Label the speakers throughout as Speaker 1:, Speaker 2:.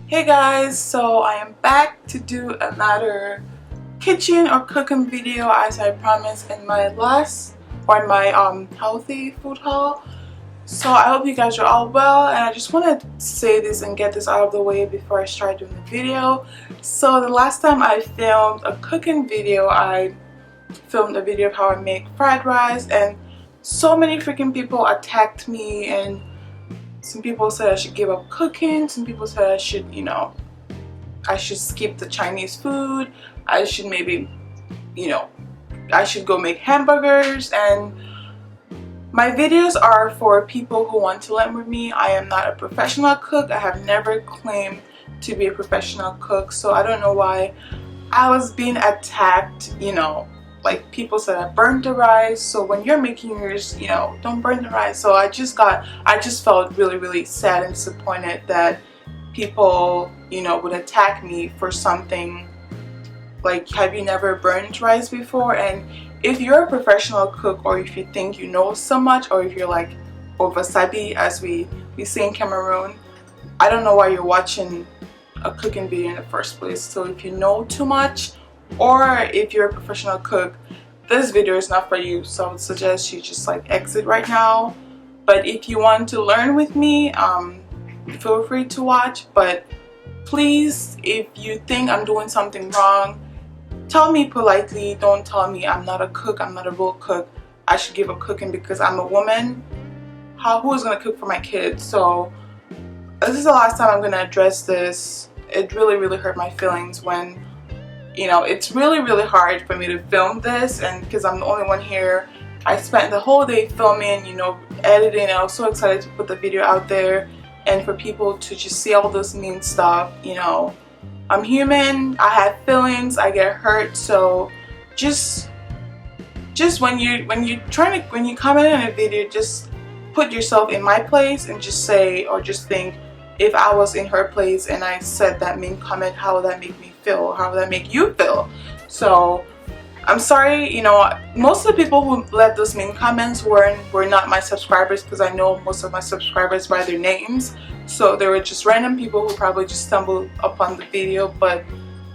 Speaker 1: Hey guys, so I am back to do another kitchen or cooking video as I promised in my last or in my healthy food haul. So I hope you guys are all well, and I just want to say this and get this out of the way before I start doing the video. So the last time I filmed a cooking video, I filmed a video of how I make fried rice, and so many freaking people attacked me, and some people said I should give up cooking. Some people said I should, I should skip the Chinese food. I should maybe, I should go make hamburgers. And my videos are for people who want to learn with me. I am not a professional cook. I have never claimed to be a professional cook. So I don't know why I was being attacked, like people said I burned the rice. So when you're making yours, don't burn the rice. So I just felt really sad and disappointed that people, would attack me for something like, have you never burned rice before? And if you're a professional cook, or if you think you know so much, or if you're like oversabi, as we say in Cameroon, I don't know why you're watching a cooking video in the first place. So if you know too much, or if you're a professional cook, this video is not for you. So I would suggest you just like exit right now. But if you want to learn with me, feel free to watch. But please, if you think I'm doing something wrong, tell me politely. Don't tell me I'm not a cook, I'm not a real cook, I should give up cooking because I'm a woman. Who is gonna cook for my kids? So this is the last time I'm gonna address this. It really hurt my feelings when it's really hard for me to film this, and because I'm the only one here. I spent the whole day filming, editing. I was so excited to put the video out there and for people to just see all this mean stuff. I'm human, I have feelings, I get hurt. So just when you comment on a video, just put yourself in my place and just say, or just think, if I was in her place and I said that mean comment, how would that make me feel? How would that make you feel? So I'm sorry, most of the people who left those mean comments were not my subscribers, because I know most of my subscribers by their names. So they were just random people who probably just stumbled upon the video. But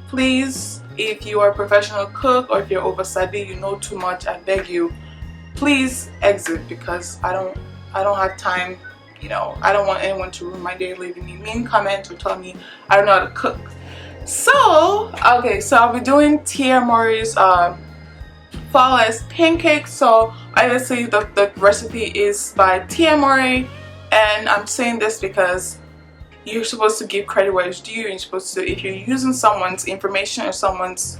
Speaker 1: please, if you are a professional cook, or if you're oversabi, you know too much, I beg you, please exit, because I don't have time. I don't want anyone to ruin my day leaving me mean comments or telling me I don't know how to cook. So, okay, so I'll be doing Tia Mowry's Flourless pancakes. So obviously the recipe is by Tia Mowry, and I'm saying this because you're supposed to give credit where it's due. You're supposed to, if you're using someone's information or someone's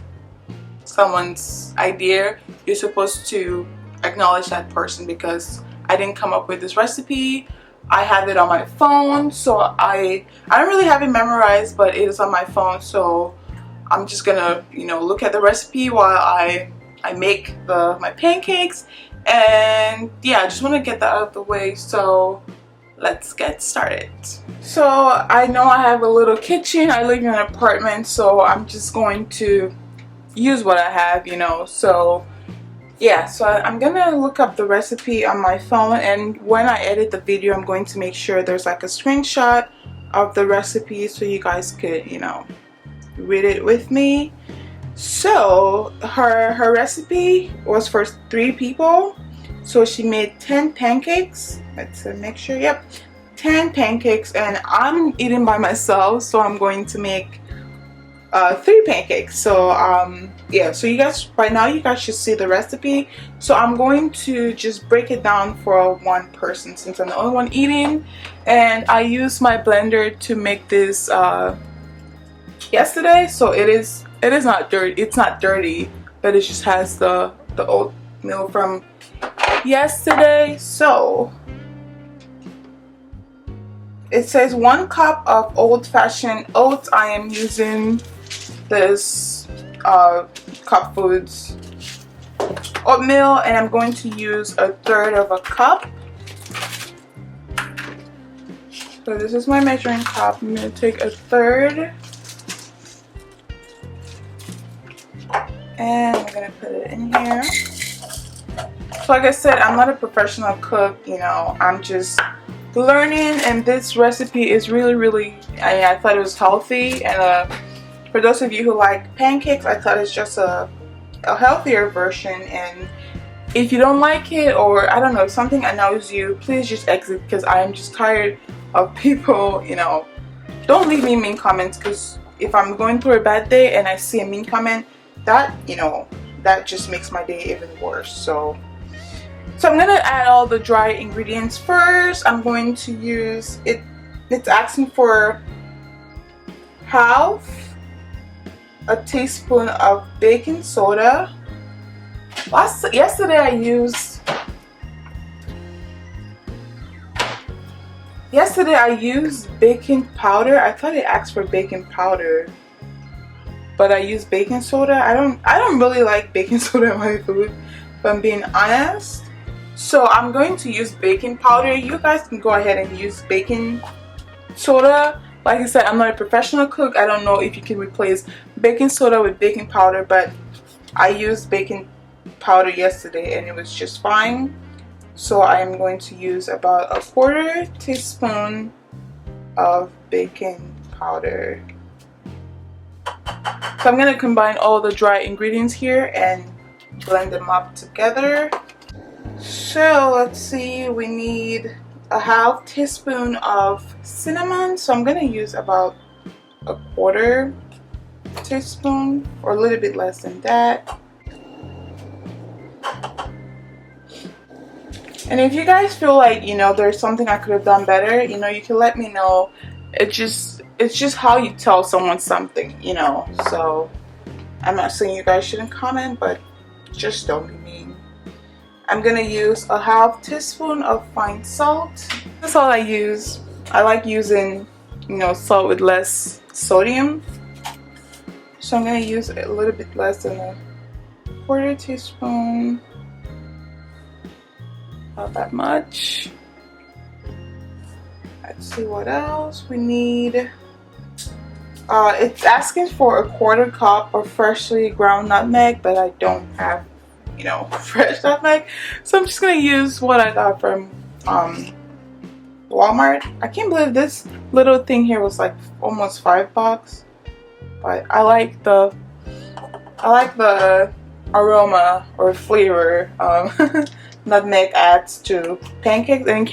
Speaker 1: idea, you're supposed to acknowledge that person, because I didn't come up with this recipe. I have it on my phone, so I don't really have it memorized, but it is on my phone. So I'm just gonna look at the recipe while I make my pancakes. And yeah, I just want to get that out of the way. So let's get started. So I know I have a little kitchen. I live in an apartment, so I'm just going to use what I have, so yeah. So I'm gonna look up the recipe on my phone, and when I edit the video, I'm going to make sure there's like a screenshot of the recipe so you guys could read it with me. So her recipe was for 3 people, so she made 10 pancakes. Let's make sure. Yep, 10 pancakes, and I'm eating by myself, so I'm going to make 3 pancakes. So yeah, so you guys, right now you guys should see the recipe. So I'm going to just break it down for one person, since I'm the only one eating. And I used my blender to make this yesterday, so it is not dirty. It's not dirty, but it just has the oatmeal from yesterday. So it says 1 cup of old-fashioned oats. I am using this Cup Foods oatmeal, and I'm going to use 1/3 of a cup. So this is my measuring cup. I'm going to take 1/3, and I'm going to put it in here. So like I said, I'm not a professional cook. I'm just learning, and this recipe is really I thought it was healthy, and for those of you who like pancakes, I thought it's just a healthier version. And if you don't like it, or I don't know, if something annoys you, please just exit, because I am just tired of people, you know, don't leave me mean comments, because if I'm going through a bad day and I see a mean comment, that, you know, that just makes my day even worse. So I'm gonna add all the dry ingredients first. I'm going to use it. It's asking for half a teaspoon of baking soda. Yesterday I used baking powder. I thought it asked for baking powder, but I used baking soda. I don't really like baking soda in my food, if I'm being honest. So I'm going to use baking powder. You guys can go ahead and use baking soda. Like I said, I'm not a professional cook. I don't know if you can replace baking soda with baking powder, but I used baking powder yesterday and it was just fine. So I'm going to use about a 1/4 teaspoon of baking powder. So I'm going to combine all the dry ingredients here and blend them up together. So let's see, we need a half teaspoon of cinnamon. So I'm going to use about a 1/4 teaspoon, or a little bit less than that. And if you guys feel like, you know, there's something I could have done better, you know, you can let me know. It's just how you tell someone something, you know. So I'm not saying you guys shouldn't comment, but just don't be mean. I'm gonna use a half teaspoon of fine salt. That's all I use. I like using, you know, salt with less sodium. So I'm gonna use a little bit less than a 1/4 teaspoon. Not that much. Let's see what else we need. It's asking for a 1/4 cup of freshly ground nutmeg, but I don't have, you know, fresh nutmeg. So I'm just gonna use what I got from Walmart. I can't believe this little thing here was like almost $5. But I like the aroma or flavor nutmeg adds to pancakes. And in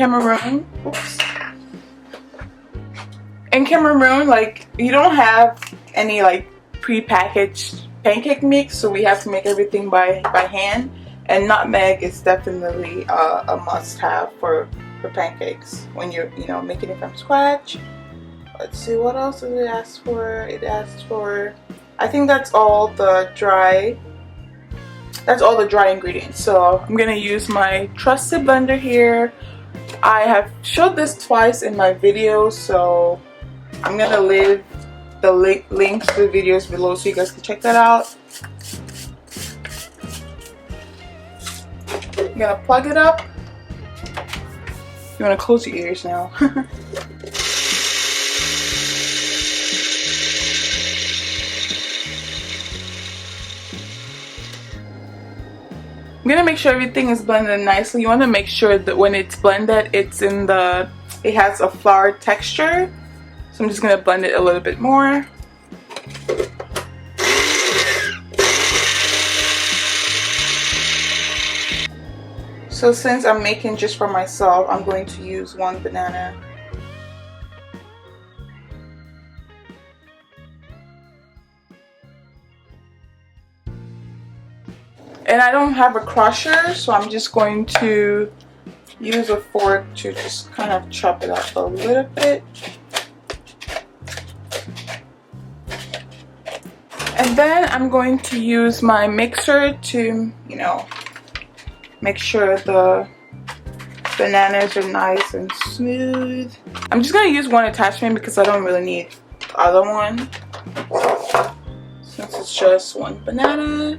Speaker 1: Cameroon, like, you don't have any like pre-packaged pancake mix, so we have to make everything by hand. And nutmeg is definitely a must-have for pancakes when you're, you know, making it from scratch. Let's see, what else did it ask for? It asked for, I think that's all the dry ingredients. So I'm gonna use my trusted blender here. I have showed this twice in my video, so I'm gonna leave the links to the videos below so you guys can check that out. I'm gonna plug it up. You wanna close your ears now. I'm gonna make sure everything is blended nicely. You want to make sure that when it's blended, it has a flour texture. So I'm just gonna blend it a little bit more. So since I'm making just for myself, I'm going to use 1 banana. And I don't have a crusher, so I'm just going to use a fork to just kind of chop it up a little bit. And then I'm going to use my mixer to, you know, make sure the bananas are nice and smooth. I'm just going to use one attachment because I don't really need the other one, since it's just 1 banana.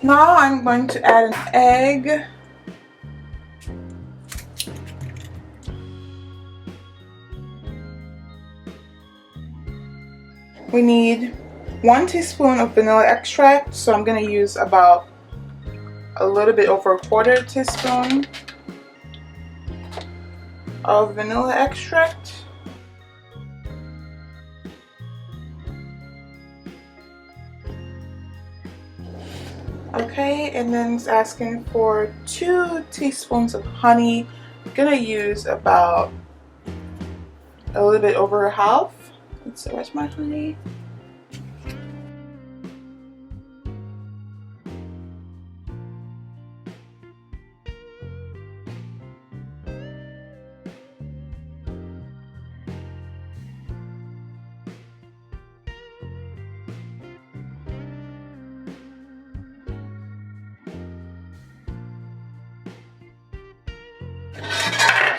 Speaker 1: Now I'm going to add an egg. We need 1 teaspoon of vanilla extract, so I'm gonna use about a little bit over 1/4 teaspoon of vanilla extract. Okay, and then it's asking for 2 teaspoons of honey. I'm gonna use about a little bit over 1/2. Let's see, where's my honey?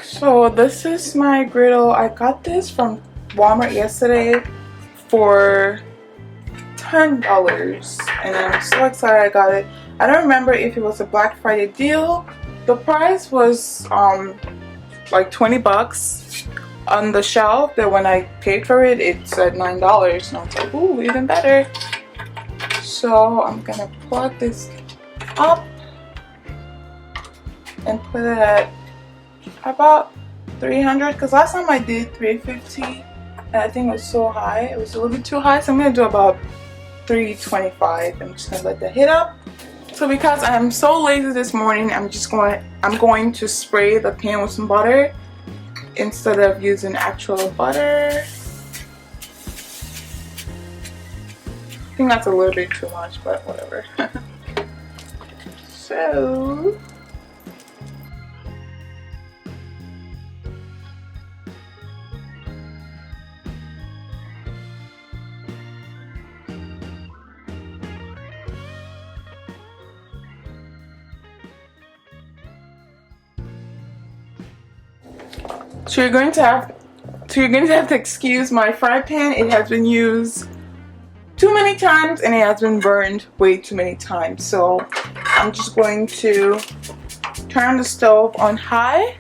Speaker 1: So this is my griddle. I got this from Walmart yesterday for $10 and I'm so excited I got it. I don't remember if it was a Black Friday deal. The price was like 20 bucks on the shelf, but when I paid for it, it said $9 and I was like, ooh, even better. So I'm gonna plug this up and put it at about 300 because last time I did 350 and I think it was so high, it was a little bit too high, so I'm gonna do about 325. I'm just gonna let that heat up. So because I'm so lazy this morning, I'm going to spray the pan with some butter instead of using actual butter. I think that's a little bit too much, but whatever. So you're going to have to excuse my fry pan. It has been used too many times and it has been burned way too many times. So I'm just going to turn the stove on high.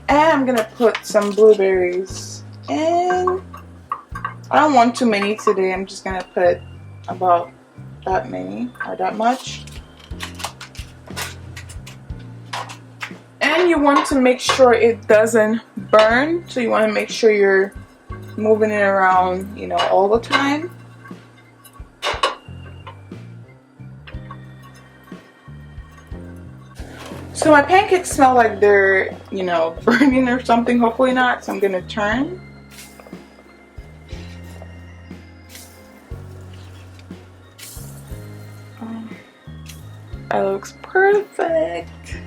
Speaker 1: And I'm gonna put some blueberries in. I don't want too many today. I'm just gonna put about that many or that much. And you want to make sure it doesn't burn, so you want to make sure you're moving it around, you know, all the time. So my pancakes smell like they're, you know, burning or something. Hopefully not. So I'm gonna turn. That looks perfect.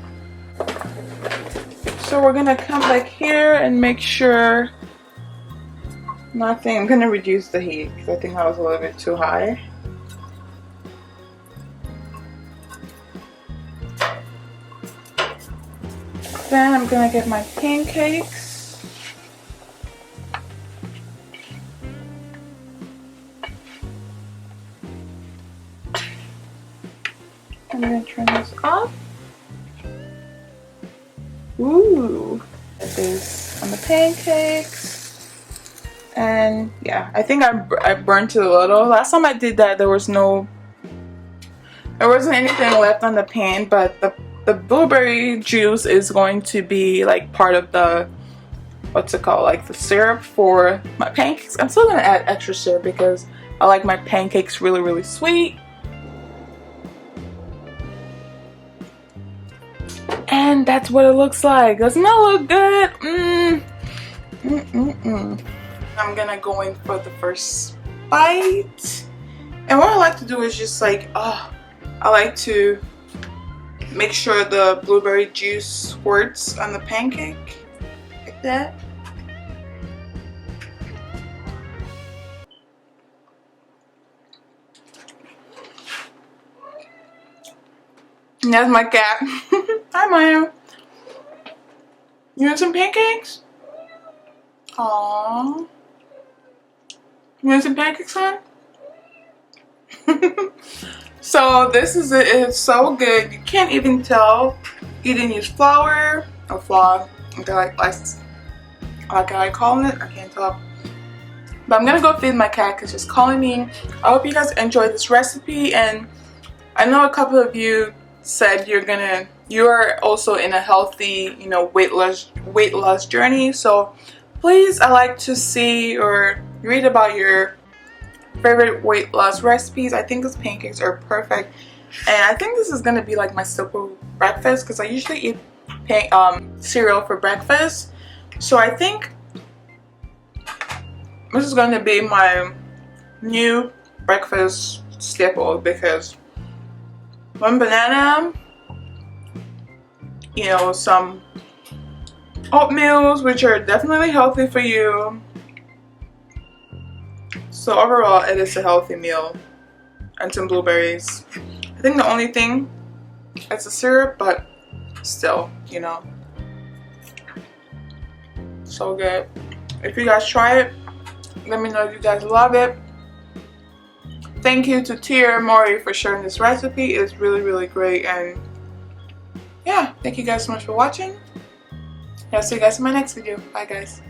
Speaker 1: So we're gonna come back here and make sure nothing. I'm gonna reduce the heat because I think that was a little bit too high. Then I'm gonna get my pancakes. I'm gonna turn this off. Ooh, put this on the pancakes. And yeah, I think I burnt it a little. Last time I did that, there wasn't anything left on the pan, but the blueberry juice is going to be like part of the, what's it called, like the syrup for my pancakes. I'm still gonna add extra syrup because I like my pancakes really, really sweet. And that's what it looks like. Doesn't that look good? I'm gonna go in for the first bite. And what I like to do is just like, I like to make sure the blueberry juice squirts on the pancake. Like that. And that's my cat. Hi, Maya. You want some pancakes? Aww. You want some pancakes, hon? So this is it. It's so good. You can't even tell. You didn't use flour or flour. Okay, like like I calling it, I can't talk. But I'm gonna go feed my cat because she's calling me. I hope you guys enjoyed this recipe, and I know a couple of you said you're also in a healthy, you know, weight loss journey. So please, I like to see or read about your favorite weight loss recipes. I think these pancakes are perfect, and I think this is gonna be like my simple breakfast because I usually eat cereal for breakfast. So I think this is going to be my new breakfast staple because one banana, you know, some oatmeals, which are definitely healthy for you. So overall, it is a healthy meal, and some blueberries. I think the only thing is the syrup, but still, you know, so good. If you guys try it, let me know if you guys love it. Thank you to Tia Mowry for sharing this recipe. It's really great, and yeah, thank you guys so much for watching. I'll see you guys in my next video. Bye guys.